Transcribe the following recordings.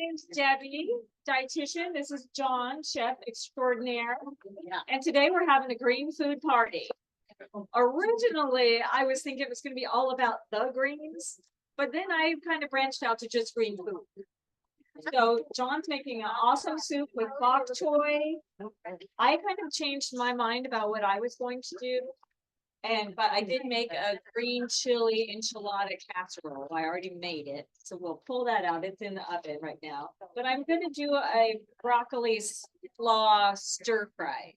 name's Debbie, dietitian. This is John, chef extraordinaire. And today we're having a green food party. Originally, I was thinking it was going to be all about the greens, but then I kind of branched out to just green food. So John's making an awesome soup with bok choy. I kind of changed my mind about what I was going to do. But I did make a green chili enchilada casserole. I already made it. So we'll pull that out. It's in the oven right now. But I'm going to do a broccoli slaw stir fry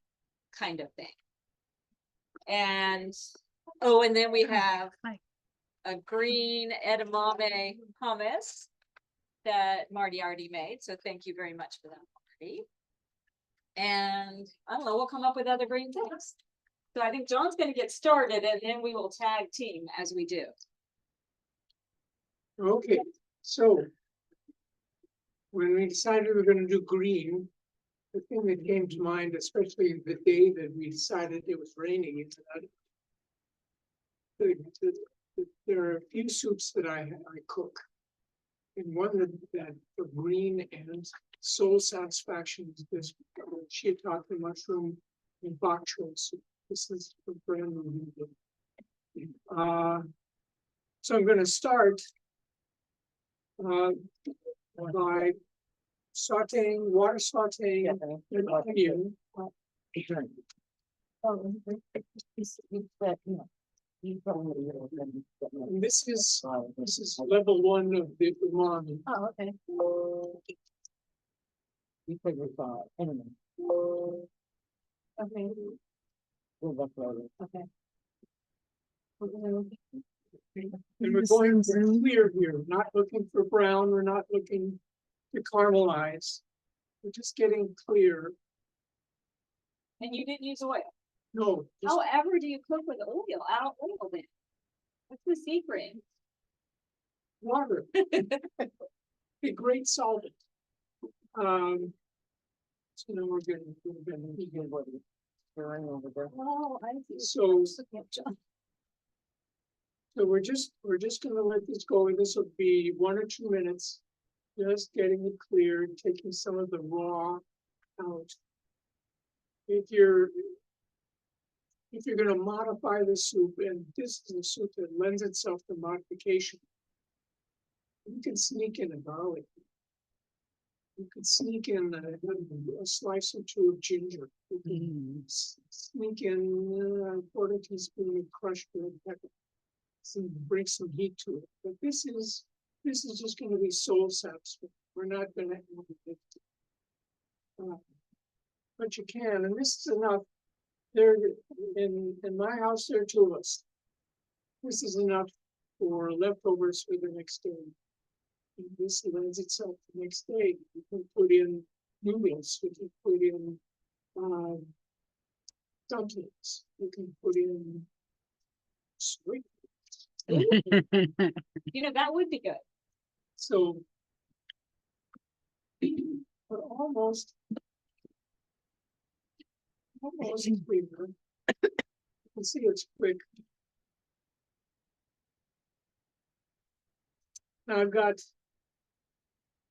kind of thing. And then we have a green edamame hummus that Marty already made. So thank you very much for that, Marty. And I don't know, we'll come up with other green things. So I think John's going to get started and then we will tag team as we do. Okay, so when we decided we were going to do green, the thing that came to mind, especially the day that we decided it was raining, is that there are a few soups that I cook. And one that for green and soul satisfaction is this shiitake mushroom and bok choy soup. This is a brand new. So I'm going to start by water sauteing an onion. And this is level 1 of the umami. Oh, okay. You figure it out. Anyway. Okay. We'll look later. Okay. And we're going for clear here, not looking for brown, we're not looking to caramelize. We're just getting clear. And you didn't use oil. No, just However, do you cook with oil? I don't oil then. What's the secret? water. A great solvent. So now we're getting what is stirring over there. Oh, I see. So Looking at John. So we're just gonna let this go, and this will be 1 or 2 minutes, just getting it cleared, taking some of the raw out. If you're gonna modify the soup, and this is a soup that lends itself to modification, you can sneak in a garlic. You could sneak in a slice or 2 of ginger. You can sneak in a quarter teaspoon of crushed red pepper. Bring some heat to it, but this is just going to be soul satisfying. We're not going to have it, but you can, and this is enough. There in my house, there are 2 of us. This is enough for leftovers for the next day. And this lends itself to the next day. You can put in noodles. You can put in dumplings. You can put in sweet. You know, that would be good. So, but almost clear. You can see it's quick. Now I've got,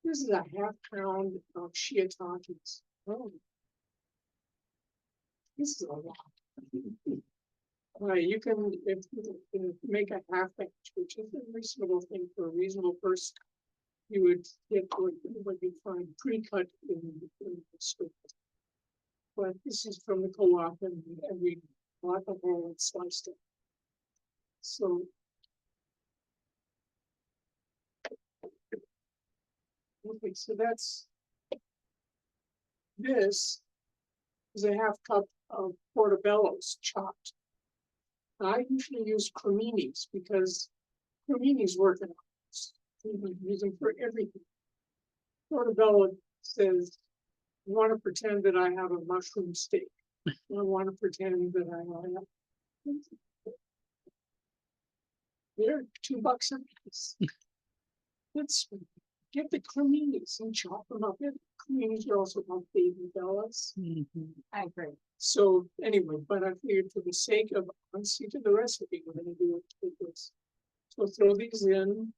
this is a ½ pound of shiitakes. Oh. This is a lot. You can if make a half batch, which is a reasonable thing for a reasonable person. You would get what you find pre-cut in the soup. But this is from the co-op, and we bought the whole and sliced it. So okay, so this is a ½ cup of portobellos chopped. I usually use creminis because creminis work in house. You can use them for everything. Portobello says, I want to pretend that I have a mushroom steak. I want to pretend that I have. They're $2 a piece. Let's get the creminis and chop them up. Creminis are also called baby bellas. I agree. So anyway, but I figured for the sake of honesty to the recipe, we're going to do it with this. So throw these in.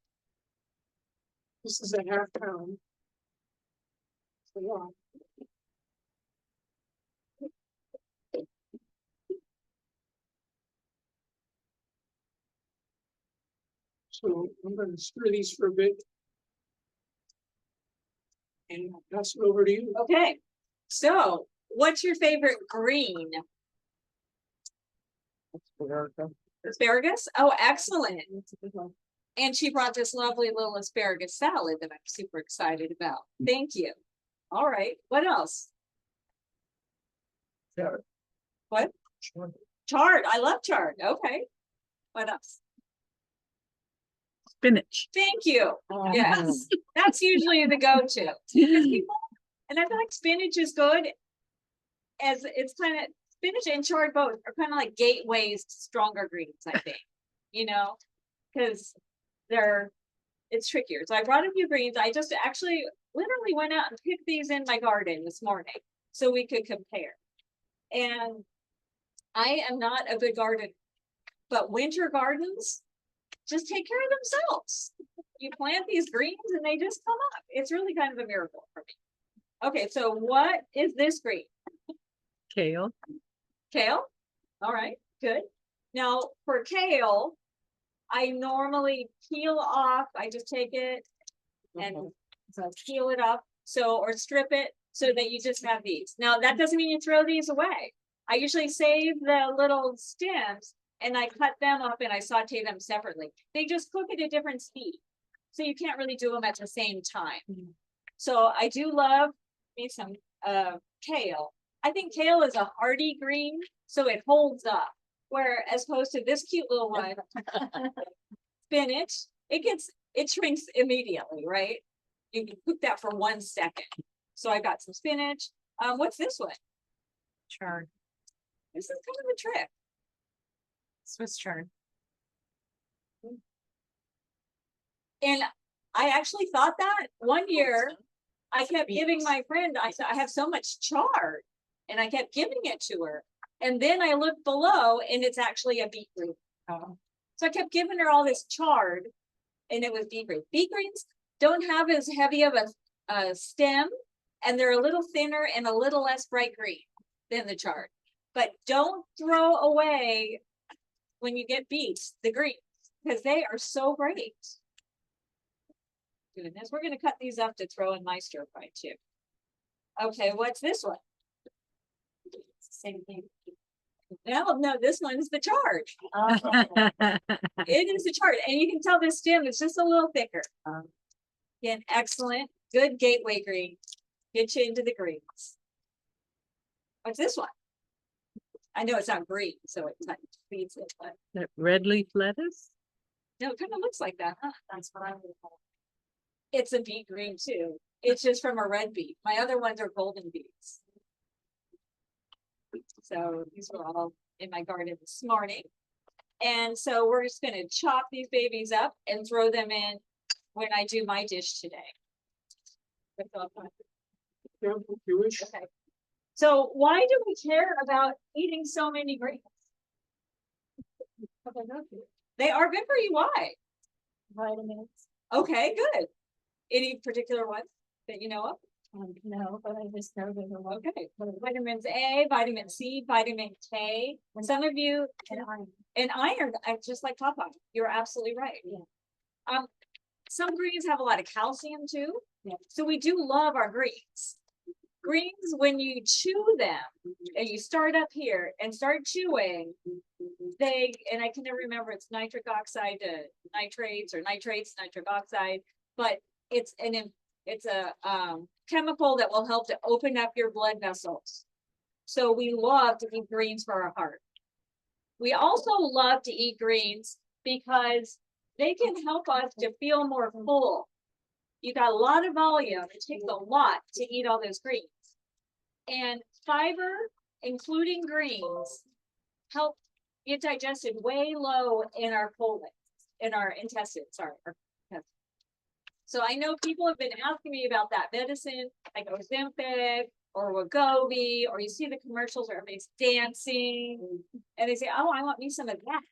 This is a ½ pound. So I'm gonna stir these for a bit. And I'll pass it over to you. Okay, so what's your favorite green? Asparagus? Oh, excellent. And she brought this lovely little asparagus salad that I'm super excited about. Thank you. All right, what else? Chard. What? Chard. I love chard. Okay. What else? Spinach. Thank you. Yes, that's usually the go-to. Because people, and I feel like spinach is good as it's kind of spinach and chard both are kind of like gateways to stronger greens, I think, you know, because it's trickier. So I brought a few greens. I just actually literally went out and picked these in my garden this morning so we could compare. And I am not a good gardener, but winter gardens just take care of themselves. You plant these greens and they just come up. It's really kind of a miracle for me. Okay, so what is this green? Kale. Kale? All right, good. Now for kale, I normally peel off, I just take it and so peel it off, or strip it so that you just have these. Now that doesn't mean you throw these away. I usually save the little stems and I cut them up and I saute them separately. They just cook at a different speed. So you can't really do them at the same time. So I do love me some kale. I think kale is a hardy green, so it holds up. Where as opposed to this cute little one, spinach, it shrinks immediately, right? You can cook that for 1 second. So I got some spinach. What's this one? Chard. This is kind of a trick. Swiss chard. And I actually thought that one year I kept giving my friend, I said, I have so much chard, and I kept giving it to her. And then I looked below and it's actually a beetroot. So I kept giving her all this chard and it was beetroot. Beet greens don't have as heavy of a stem and they're a little thinner and a little less bright green than the chard. But don't throw away when you get beets, the greens, because they are so great. Goodness, we're going to cut these up to throw in my stir fry too. Okay, what's this one? Same thing. No, this one is the chard. It is the chard, and you can tell this stem is just a little thicker. Again, excellent, good gateway green. Get you into the greens. What's this one? I know it's not green, so it kind of feeds it, but That red leaf lettuce. no, it kind of looks like that, huh? That's what I would call it. It's a beet green too. It's just from a red beet. My other ones are golden beets. So these were all in my garden this morning. And so we're just gonna chop these babies up and throw them in when I do my dish today. That's all fine. Yeah, if you wish. Okay. So why do we care about eating so many greens? They are good for you. Why? Vitamins. Okay, good. Any particular ones that you know of? No, but I just know there's a lot. Okay, vitamins A, vitamin C, vitamin K. And some of you, and iron, just like Papa, you're absolutely right. Yeah. Some greens have a lot of calcium too. Yeah. So we do love our greens. Greens, when you chew them and you start up here and start chewing, and I can never remember, it's nitric oxide to nitrates or nitrates, nitric oxide, but it's a chemical that will help to open up your blood vessels. So we love to eat greens for our heart. We also love to eat greens because they can help us to feel more full. You got a lot of volume. It takes a lot to eat all those greens. And fiber, including greens, help get digested way low in our colon, in our intestines, sorry. So I know people have been asking me about that medicine, like Ozempic or Wegovy, or you see the commercials where everybody's dancing and they say, oh, I want me some of that.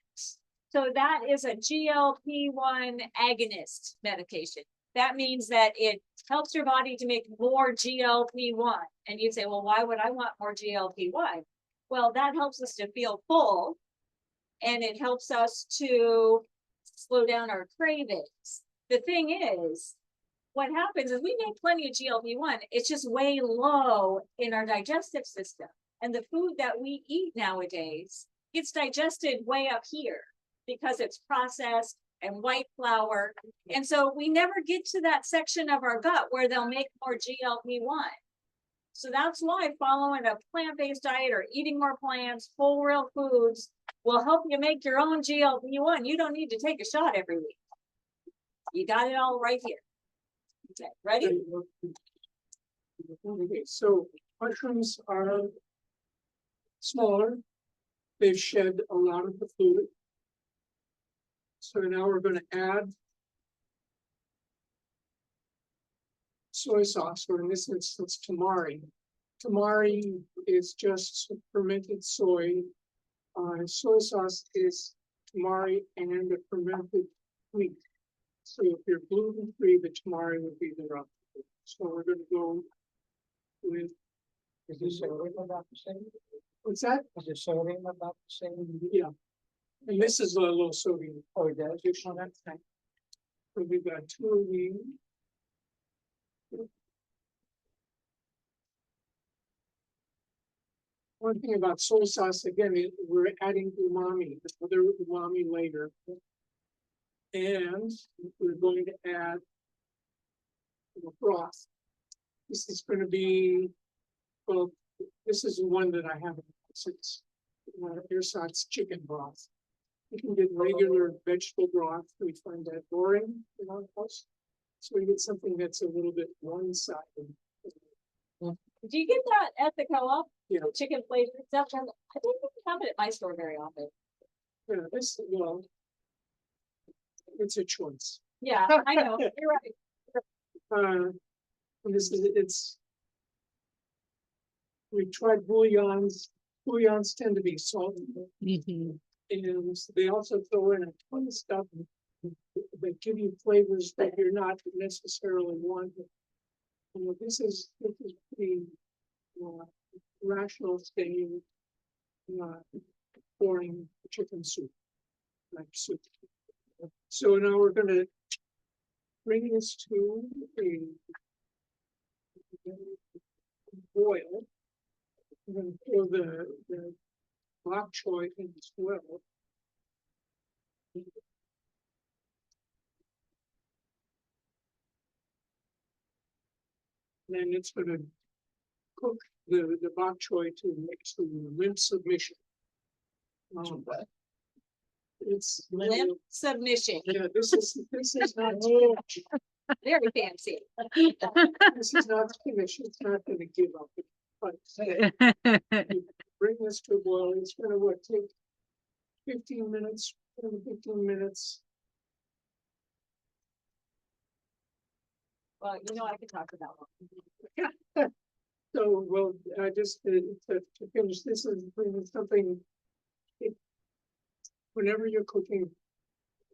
So that is a GLP-1 agonist medication. that means that it helps your body to make more GLP-1. And you say, well, why would I want more GLP-1? Well, that helps us to feel full, and it helps us to slow down our cravings. The thing is, what happens is we make plenty of GLP-1, it's just way low in our digestive system. And the food that we eat nowadays gets digested way up here because it's processed and white flour. And so we never get to that section of our gut where they'll make more GLP-1. So that's why following a plant-based diet or eating more plants, whole real foods will help you make your own GLP-1. You don't need to take a shot every week. You got it all right here. Okay, ready? Okay, so mushrooms are smaller. They've shed a lot of the fluid. So now we're gonna add soy sauce, or in this instance, tamari. Tamari is just fermented soy. Soy sauce is tamari and a fermented wheat. So if you're gluten-free, the tamari would be the rough. So we're gonna go with, Is the sodium about the same? what's that? Is the sodium about the same? Yeah. And this is a low sodium. Oh, it does? Oh, that's nice. So we've got two of these. One thing about soy sauce, again, we're adding umami, other umami later. And we're going to add broth. This is going to be, well, this is the one that I haven't, it's Ersatz chicken broth. You can get regular vegetable broth, we find that boring in our house. So we get something that's a little bit one-sided. Do you get that at the co-op? Yeah. Chicken flavored stuff? I think we have it at my store very often. Yeah, this, well, it's a choice. Yeah, I know, you're right. And this is, it's. We tried bouillons. Bouillons tend to be salty, Mhm. and they also throw in a ton of stuff that give you flavors that you're not necessarily wanting. You know, this is pretty rational staying pouring chicken soup, like soup. So now we're gonna bring this to a boil. I'm gonna pour the bok choy in as well. Then it's gonna cook the bok choy to mix the limp submission. It's Limp submission, yeah, this is not spinach. very fancy. This is not spinach. It's not gonna give up. But bring this to a boil. It's gonna take 15 minutes, 15 minutes. Well, you know, I could talk about one. So, well, I just, to finish, this is something. Whenever you're cooking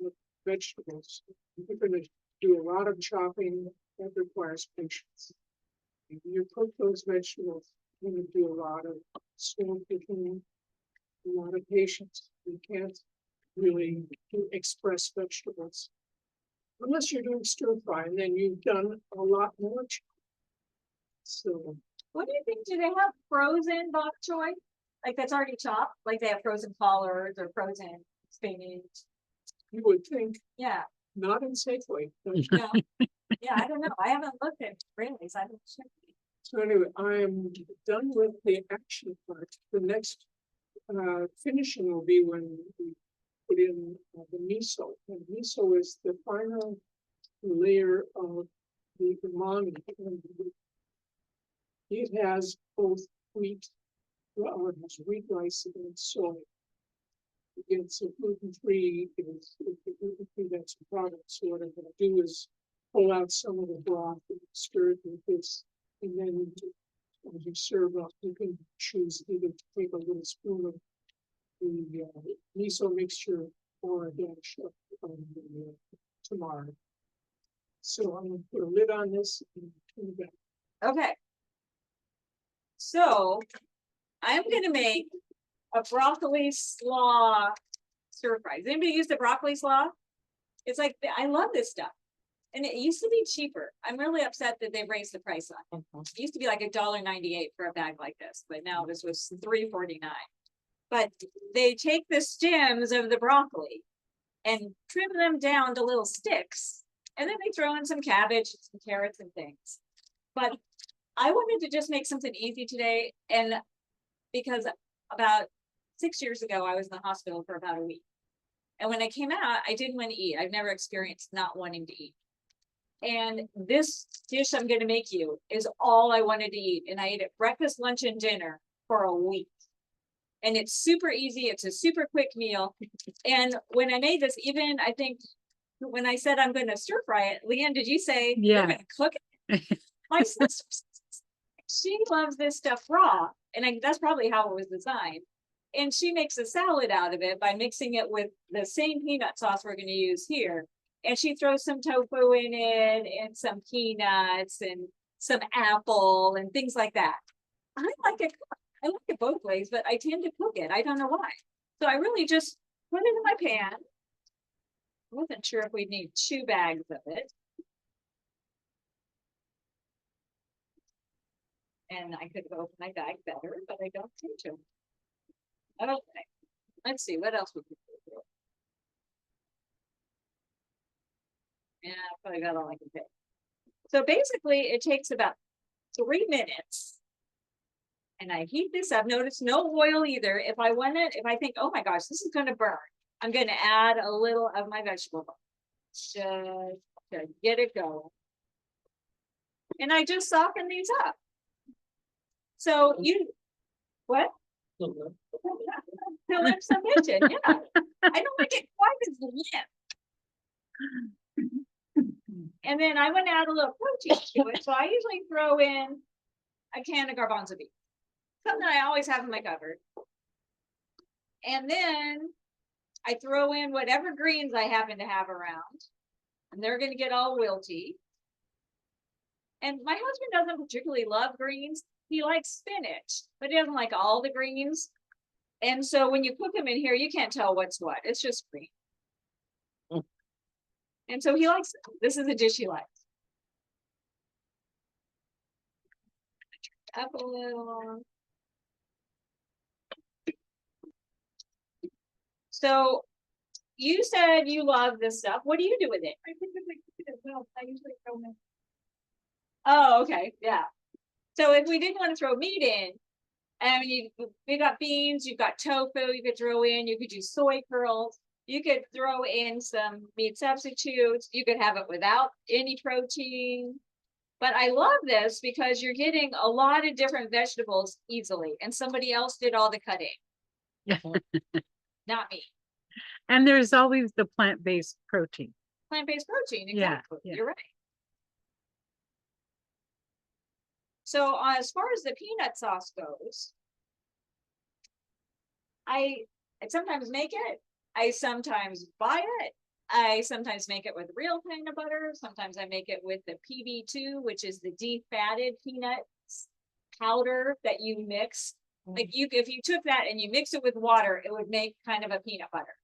with vegetables, you're gonna do a lot of chopping that requires patience. If you cook those vegetables, you're gonna do a lot of slow cooking, a lot of patience. You can't really do express vegetables. Unless you're doing stir fry, and then you've done a lot more. So, What do you think? Do they have frozen bok choy? Like that's already chopped? Like they have frozen collards or frozen spinach? you would think Yeah, not in Safeway. But no. Yeah, I don't know. I haven't looked at really, so I haven't checked. So anyway, I am done with the action part. The next finishing will be when we put in the miso. And miso is the final layer of the umami. And it has both wheat, well, it has wheat, rice, and soy. It's a gluten-free, it's gluten-free, that's a product. So what I'm gonna do is pull out some of the broth and stir it with this. And then as you serve up, you can choose either to take a little spoon of the miso mixture or a dash of the tamari. So I'm gonna put a lid on this and turn it back. Okay. So I'm gonna make a broccoli slaw stir fry. Does anybody use the broccoli slaw? It's like, I love this stuff. And it used to be cheaper. I'm really upset that they raised the price on it. It used to be like $1.98 for a bag like this, but now this was $3.49. But they take the stems of the broccoli and trim them down to little sticks. And then they throw in some cabbage, some carrots and things. But I wanted to just make something easy today. And because about 6 years ago, I was in the hospital for about a week. And when I came out, I didn't want to eat. I've never experienced not wanting to eat. And this dish I'm going to make you is all I wanted to eat. And I ate it breakfast, lunch, and dinner for a week. And it's super easy. It's a super quick meal. And when I made this, even I think when I said I'm going to stir fry it, Leanne, did you say you're Yeah. going to cook it? My sister, she loves this stuff raw. And that's probably how it was designed. And she makes a salad out of it by mixing it with the same peanut sauce we're going to use here. And she throws some tofu in it and some peanuts and some apple and things like that. I like it. I like it both ways, but I tend to cook it. I don't know why. So I really just put it in my pan. I wasn't sure if we'd need 2 bags of it. And I could have opened my bag better, but I don't need to. Okay, let's see, what else we could do? Yeah, I probably got all I can take. So basically, it takes about 3 minutes. And I heat this up. Notice no oil either. If I want it, if I think, oh my gosh, this is going to burn, I'm going to add a little of my vegetable oil just to get it going. And I just soften these up. So what? Fill in some kitchen, yeah. I don't like it quite as limp. And then I want to add a little protein to it. So I usually throw in a can of garbanzo beans. Something I always have in my cupboard. And then I throw in whatever greens I happen to have around. And they're going to get all wilty. And my husband doesn't particularly love greens. He likes spinach, but he doesn't like all the greens. And so when you cook them in here, you can't tell what's what. It's just green. And so he likes, this is a dish he likes. Up a little. So you said you love this stuff. What do you do with it? I typically cook it as well. I usually throw in. Oh, okay, yeah. So if we didn't want to throw meat in, and you got beans, you've got tofu, you could throw in, you could do soy curls, you could throw in some meat substitutes, you could have it without any protein. But I love this because you're getting a lot of different vegetables easily, and somebody else did all the cutting. Not me. And there's always the plant-based protein. Plant-based protein, Yeah, exactly. yeah. You're right. So as far as the peanut sauce goes, I sometimes make it. I sometimes buy it. I sometimes make it with real peanut butter. Sometimes I make it with the PB2, which is the defatted peanut powder that you mix. Like if you took that and you mix it with water, it would make kind of a peanut butter.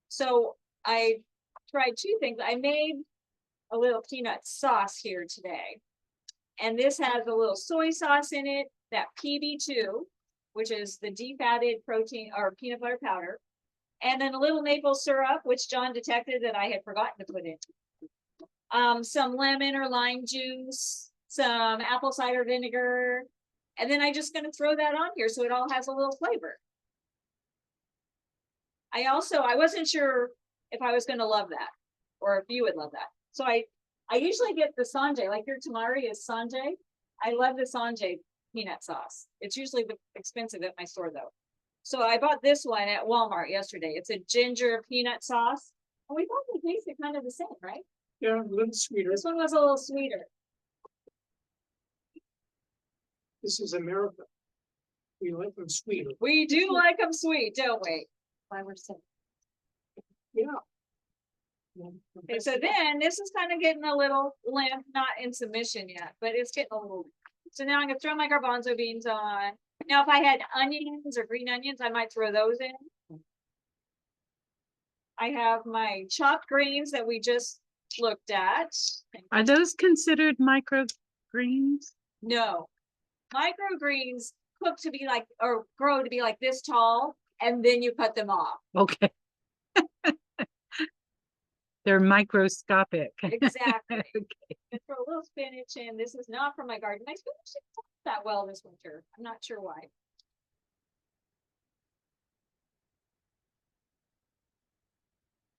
So I tried 2 things. I made a little peanut sauce here today. And this has a little soy sauce in it, that PB2, which is the defatted protein or peanut butter powder. And then a little maple syrup, which John detected that I had forgotten to put in. Some lemon or lime juice, some apple cider vinegar. And then I'm just going to throw that on here so it all has a little flavor. I wasn't sure if I was going to love that or if you would love that. So I usually get the Sanjay, like your tamari is Sanjay. I love the Sanjay peanut sauce. It's usually expensive at my store though. So I bought this one at Walmart yesterday. It's a ginger peanut sauce. And we thought they tasted kind of the same, right? Yeah, a little sweeter. This one was a little sweeter. This is America. We like them sweeter. We do like them sweet, don't we? Why we're so. Yeah. Okay, so then this is kind of getting a little limp, not in submission yet, but it's getting a little. So now I'm gonna throw my garbanzo beans on. Now, if I had onions or green onions, I might throw those in. I have my chopped greens that we just looked at. Are those considered microgreens? No, microgreens cook to be like, or grow to be like this tall, and then you cut them off. Okay. They're microscopic. Exactly. Okay. And throw a little spinach in. This is not from my garden. My spinach didn't do that well this winter. I'm not sure why.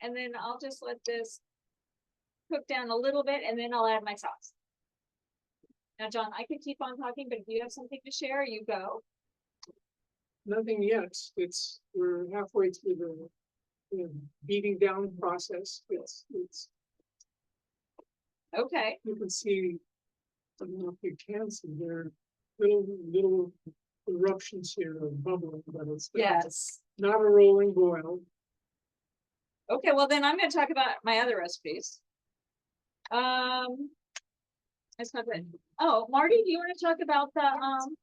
And then I'll just let this cook down a little bit, and then I'll add my sauce. Now, John, I could keep on talking, but if you have something to share, you go. Nothing yet. We're halfway through the beating down process. It's, Okay. you can see, I don't know if you can see, there are little eruptions here of bubbling, but it's Yes. not a rolling boil. Okay, well then I'm gonna talk about my other recipes. That's not good. Oh, Marty, do you want to talk about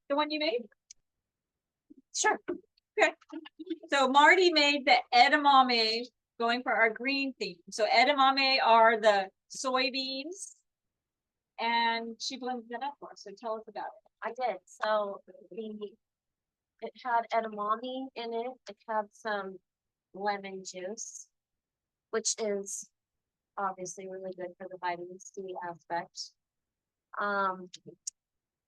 the one you made? Sure. Okay. So Marty made the edamame going for our green theme. So edamame are the soybeans. And she blended it up for us. So tell us about it. I did, so it had edamame in it, it had some lemon juice, which is obviously really good for the vitamin C aspect.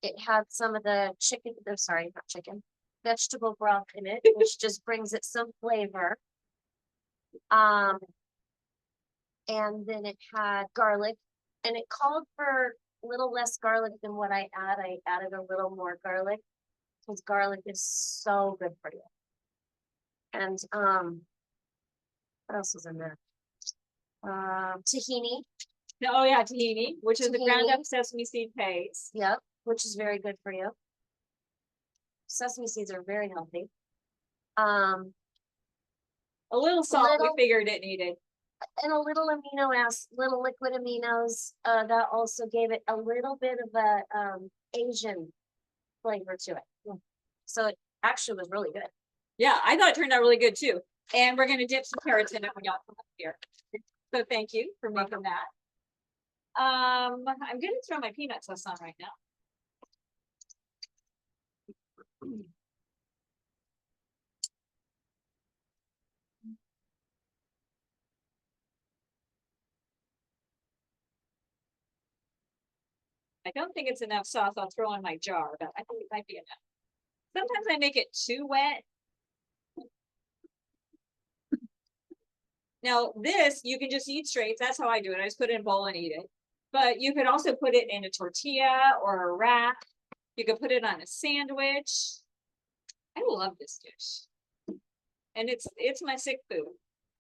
It had some of the chicken, I'm sorry, not chicken, vegetable broth in it, which just brings it some flavor. And then it had garlic, and it called for a little less garlic than what I add. I added a little more garlic because garlic is so good for you. And what else was in there? Tahini, Oh yeah, tahini, which is the ground up Tahini. sesame seed paste. yep, which is very good for you. Sesame seeds are very healthy. A little salt Little- we figured it needed. And a little amino acid, little liquid aminos, that also gave it a little bit of a Asian flavor to it. So it actually was really good. Yeah, I thought it turned out really good too. And we're gonna dip some carrots in it when y'all come up here. So thank you for making that. I'm gonna throw my peanut sauce on right now. I don't think it's enough sauce. I'll throw in my jar, but I think it might be enough. Sometimes I make it too wet. Now this, you can just eat straight. That's how I do it. I just put it in a bowl and eat it. But you could also put it in a tortilla or a wrap. You could put it on a sandwich. I love this dish. And it's my sick food.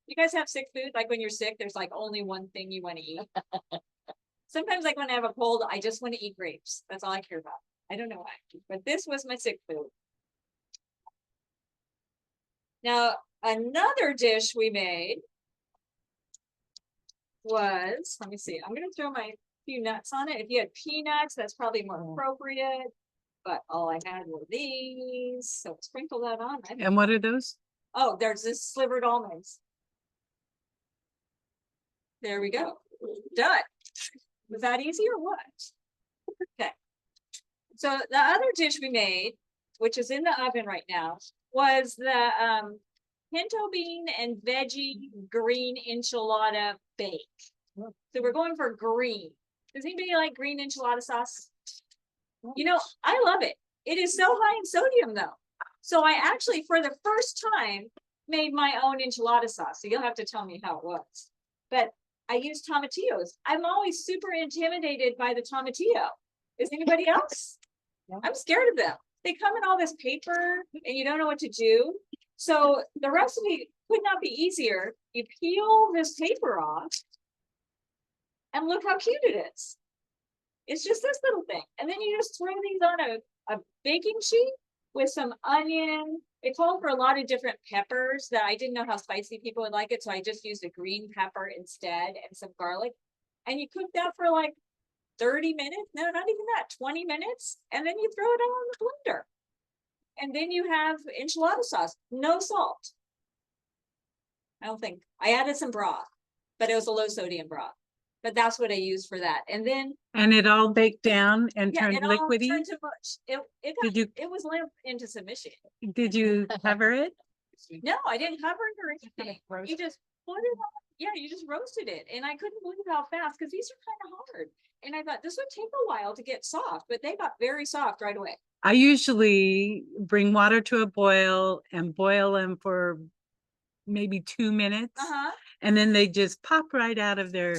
You guys have sick food? Like when you're sick, there's like only one thing you want to eat. Sometimes like when I have a cold, I just want to eat grapes. That's all I care about. I don't know why, but this was my sick food. Now, another dish we made was, let me see, I'm gonna throw my few nuts on it. If you had peanuts, that's probably more appropriate. But all I had were these, so sprinkle that on. And what are those? Oh, there's this slivered almonds. There we go. Done. Was that easy or what? Okay. So the other dish we made, which is in the oven right now, was the pinto bean and veggie green enchilada bake. So we're going for green. Does anybody like green enchilada sauce? You know, I love it. It is so high in sodium though. So I actually, for the first time, made my own enchilada sauce. So you'll have to tell me how it was. But I used tomatillos. I'm always super intimidated by the tomatillo. Is anybody else? I'm scared of them. They come in all this paper and you don't know what to do. So the recipe could not be easier. You peel this paper off and look how cute it is. It's just this little thing. And then you just throw these on a baking sheet with some onion It called for a lot of different peppers that I didn't know how spicy people would like it, so I just used a green pepper instead and some garlic. And you cook that for like 30 minutes, no, not even that, 20 minutes, and then you throw it all in the blender. And then you have enchilada sauce, no salt. I don't think, I added some broth, but it was a low sodium broth. But that's what I used for that. And then, And it all baked down and yeah, turned it all liquidy? turned to mush. It Did you, was limp into submission. did you cover it? No, I didn't cover it or anything. You just put it on, yeah, you just roasted it. And I couldn't believe how fast, because these are kind of hard. And I thought this would take a while to get soft, but they got very soft right away. I usually bring water to a boil and boil them for maybe 2 minutes. Uh-huh. And then they just pop right out of there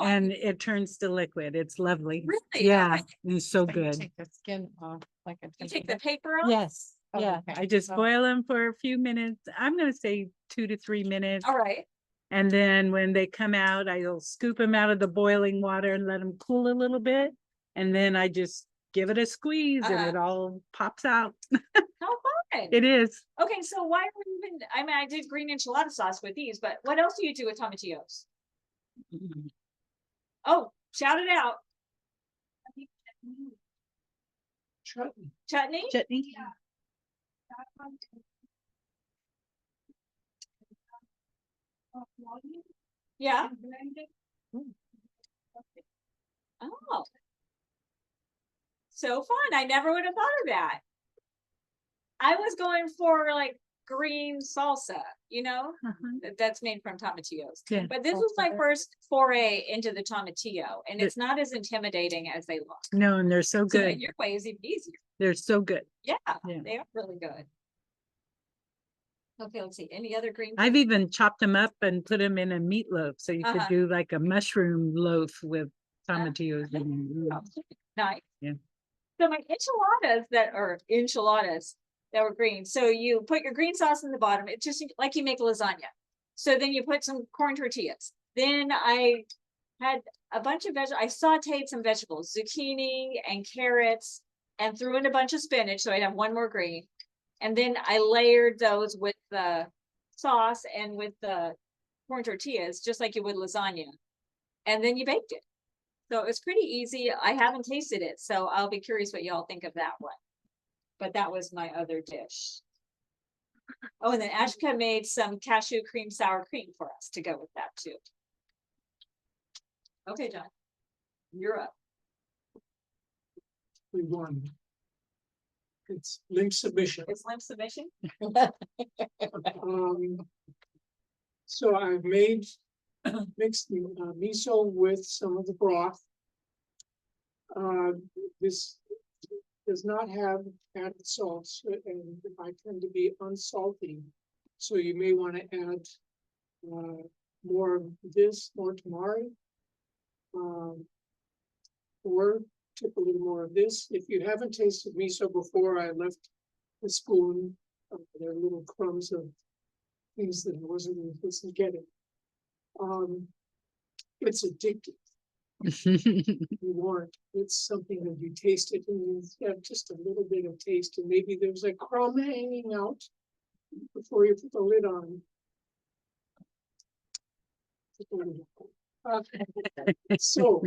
Oh, and it turns to liquid. It's lovely. really? Yeah, Okay. it's so You good. Take the skin off like a. You take the paper off? Yes, Oh, yeah. okay. I just Oh. boil them for a few minutes. I'm gonna say 2 to 3 minutes. All right. And then when they come out, I'll scoop them out of the boiling water and let them cool a little bit. And then I just give it a squeeze and it all pops out. How fun. It is. Okay, so why are we even, I mean, I did green enchilada sauce with these, but what else do you do with tomatillos? Oh, shout it out. Chutney. Chutney? Chutney. Yeah. Oh. So fun. I never would have thought of that. I was going for like green salsa, you know, Uh-huh. that's made from tomatillos. Yeah. But this was my first foray into the tomatillo, and it's not as intimidating as they look. No, and they're so So good. your way is even easier. They're so good. Yeah, Yeah. they are really good. Okay, let's see. Any other green? I've even chopped them up and put them in a meatloaf. So you could Uh-huh. do like a mushroom loaf with tomatillos. in it. Nice. Yeah. So my enchiladas that were green. So you put your green sauce in the bottom. It's just like you make lasagna. So then you put some corn tortillas. Then I had a bunch of I sauteed some vegetables, zucchini and carrots, and threw in a bunch of spinach. So I'd have one more green. And then I layered those with the sauce and with the corn tortillas, just like you would lasagna. And then you baked it. So it was pretty easy. I haven't tasted it, so I'll be curious what y'all think of that one. But that was my other dish. Oh, and then Ashka made some cashew cream sour cream for us to go with that too. Okay, John, you're up. We won. It's link submission. It's limp submission. So I've made mixed miso with some of the broth. This does not have added salts, and I tend to be unsalty. So you may want to add more of this, more tamari. Or tip a little more of this. If you haven't tasted miso before, I left the spoon. There are little crumbs of things that I wasn't supposed to get it. It's addictive. You want, it's something that you taste it and you have just a little bit of taste, and maybe there's a crumb hanging out before you put the lid on. So,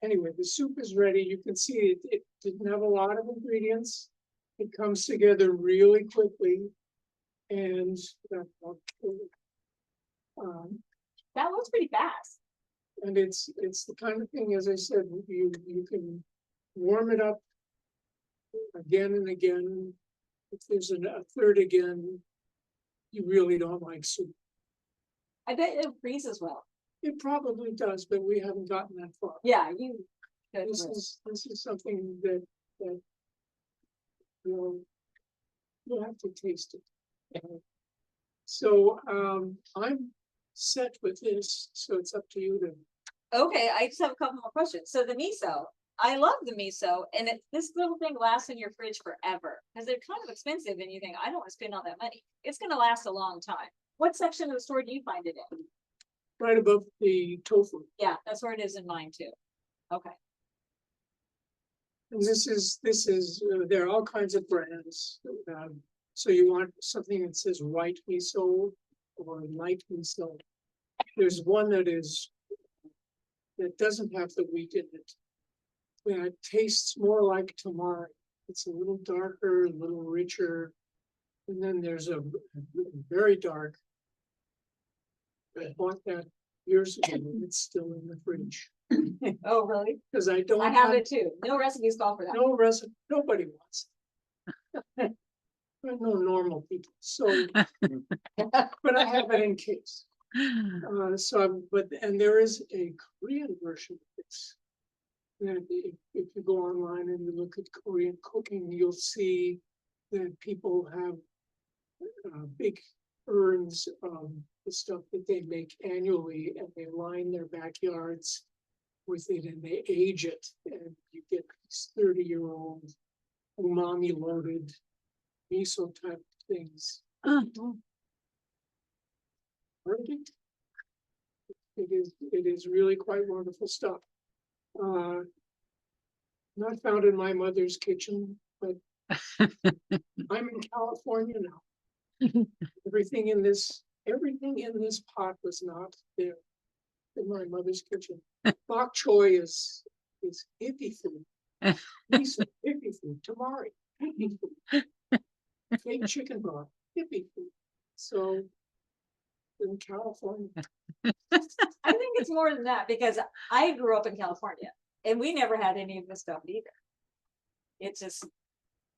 anyway, the soup is ready. You can see it didn't have a lot of ingredients. It comes together really quickly. And That was pretty fast. and it's the kind of thing, as I said, you can warm it up again and again. If there's a third again, you really don't like soup. I bet it freezes well. It probably does, but we haven't gotten that far. Yeah, you. This is something that you'll have to taste it. So I'm set with this, so it's up to you to. Okay, I just have a couple more questions. So the miso, I love the miso, and this little thing lasts in your fridge forever because they're kind of expensive, and you think I don't want to spend all that money. It's going to last a long time. What section of the store do you find it in? Right above the tofu. Yeah, that's where it is in mine too. Okay. And this is, there are all kinds of brands. So you want something that says rightly sold or lightly sold. There's one that doesn't have the wheat in it. That tastes more like tamari. It's a little darker, a little richer. And then there's a very dark. I bought that years ago, and it's still in the fridge, Oh, really? because I don't I have want, it too. No recipes call for that. no recipe, nobody wants. it. There are no normal people, so, but I have it in case. And there is a Korean version of this. That if you go online and you look at Korean cooking, you'll see that people have big urns of the stuff that they make annually, and they line their backyards with it, and they age it, and you get these 30-year-old umami loaded miso type things. Perfect. It is really quite wonderful stuff. Not found in my mother's kitchen, but I'm in California now. Everything in this pot was not there in my mother's kitchen. Bok choy is hippie food. Miso, hippie food. Tamari, hippie food. Fake chicken broth, hippie food. So in California. I think it's more than that because I grew up in California and we never had any of this stuff either. It's just,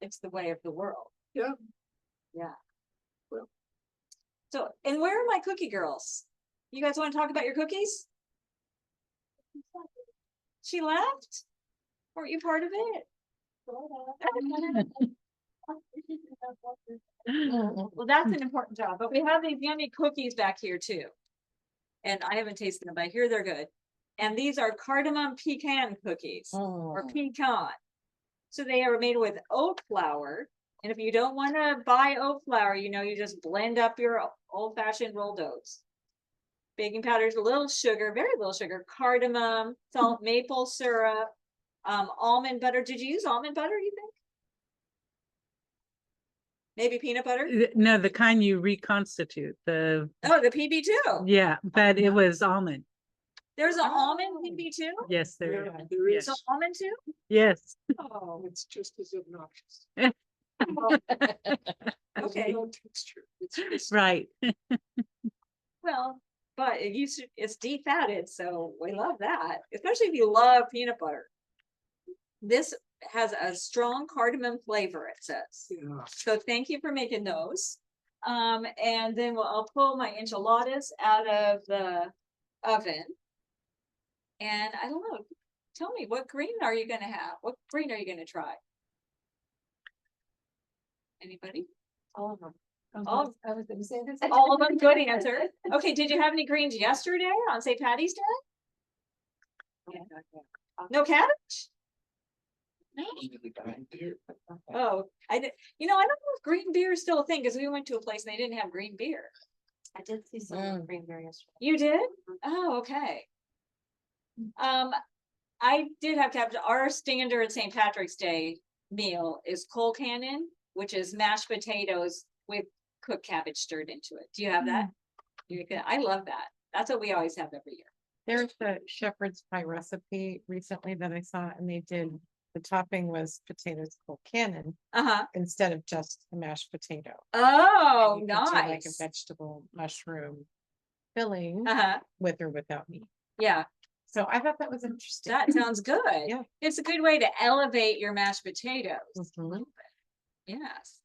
it's the way of the world. Yeah. Yeah. Well. So, and where are my cookie girls? You guys want to talk about your cookies? She left? Weren't you part of it? Well, that's an important job, but we have these yummy cookies back here too. And I haven't tasted them, but I hear they're good. And these are cardamom pecan cookies or pecan. So they are made with oat flour. And if you don't want to buy oat flour, you know, you just blend up your old fashioned rolled oats. Baking powder, a little sugar, very little sugar, cardamom, salt, maple syrup, almond butter. Did you use almond butter, you think? Maybe peanut butter? No, the kind you reconstitute, Oh, the PB2. yeah, but it was almond. There's an almond PB2? Yes, there Yeah, is. there Yes. So almond too? Yes. Oh, It's just as obnoxious. There's okay. no texture. It's just Right. Well, but it's defatted, so we love that, especially if you love peanut butter. This has a strong cardamom flavor, it says. yeah. So thank you for making those. And then I'll pull my enchiladas out of the oven. And I don't know, tell me, what green are you gonna have? What green are you gonna try? Anybody? All of them. All, I was gonna say this. all of them, good answer. Okay, did you have any greens yesterday on St. Patty's Day? No cabbage? Oh, I did, you know, I don't know if green beer is still a thing, because we went to a place and they didn't have green beer. I did see some green berry yesterday. You did? Oh, okay. I did have cabbage. Our standard St. Patrick's Day meal is Cole Cannon, which is mashed potatoes with cooked cabbage stirred into it. Do you have that? I love that. That's what we always have every year. There's a shepherd's pie recipe recently that I saw and they did, the topping was potatoes called cannon Uh-huh. instead of just a mashed potato. Oh, And you could do Like a nice. vegetable mushroom filling Uh-huh. with or without meat. Yeah, So I thought that was interesting. that sounds good. Yeah. It's a good way to elevate your mashed potatoes. Mhm. Yes.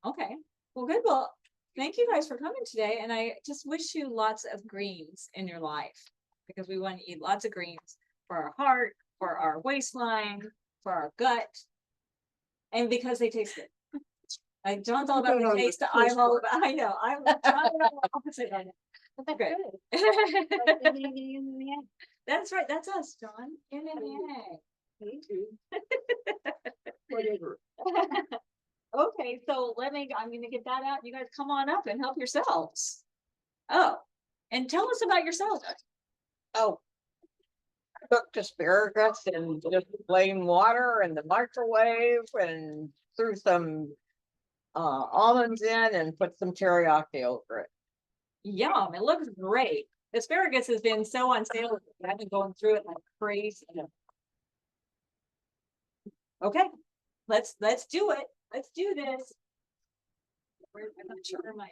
Okay, well, good. Well, thank you guys for coming today. And I just wish you lots of greens in your life because we want to eat lots of greens for our heart, for our waistline, for our gut. And because they taste good. Like John's all about the taste. I'm all about, I know, I'm the opposite on it. Okay. That's right. That's us, John. Yin and yang. Whatever. Okay, so I'm gonna get that out. You guys come on up and help yourselves. Oh, and tell us about yourselves. Oh. Cooked asparagus in just plain water in the microwave and threw some almonds in and put some teriyaki over it. Yum, it looks great. Asparagus has been so on sale. I've been going through it like crazy. Okay, let's do it. Let's do this. I'm not sure my